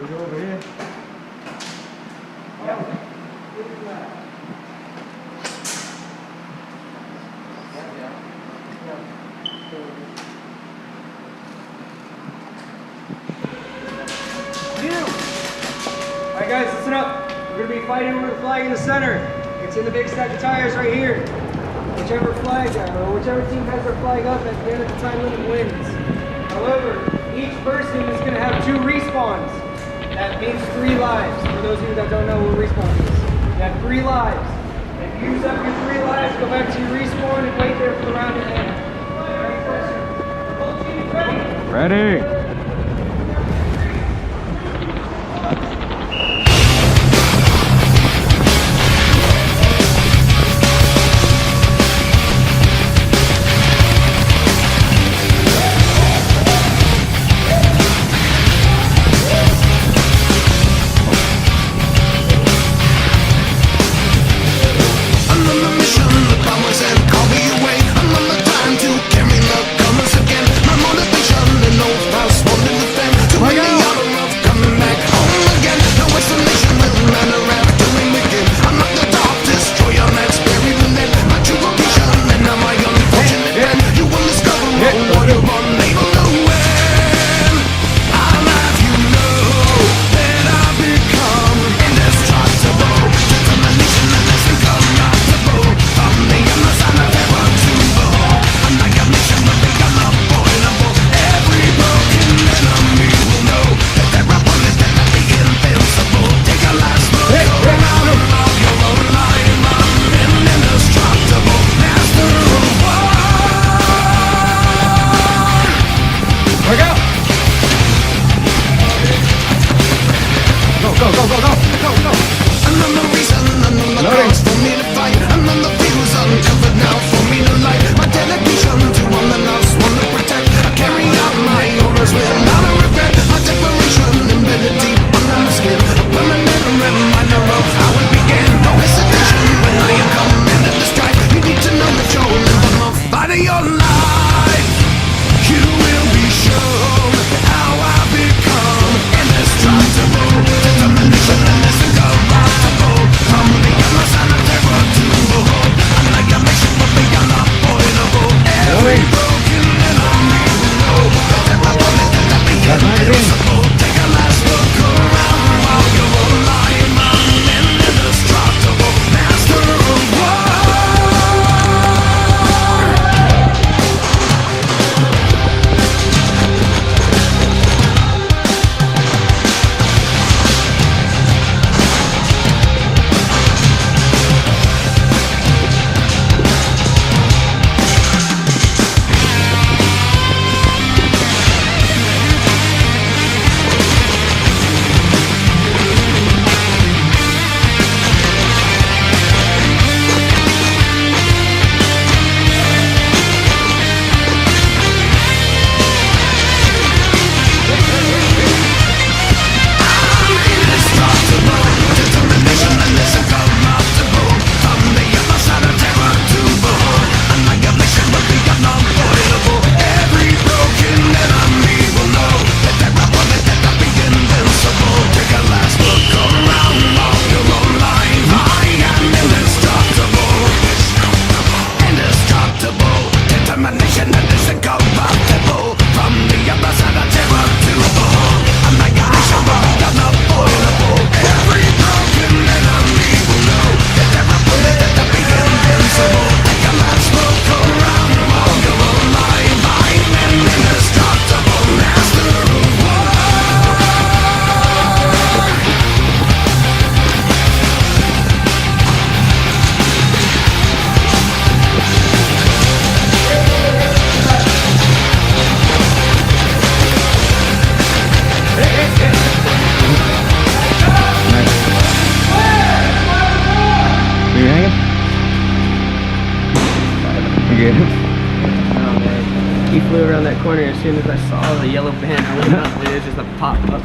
We go over here. Yeah. Alright guys, listen up. We're going to be fighting over the flag in the center. It's in the big stack of tires right here. Whichever flag, or whichever team has their flag up at the end of the time limit wins. However, each person is going to have 2 respawns. That means 3 lives. For those of you that don't know what respawn is. You have 3 lives. If you use up your 3 lives, go back to your respawn and wait there for the round to end. The whole team is ready? Ready. good. Oh man, he flew around that corner as soon as I saw the yellow band. I went up, it was just a pop up.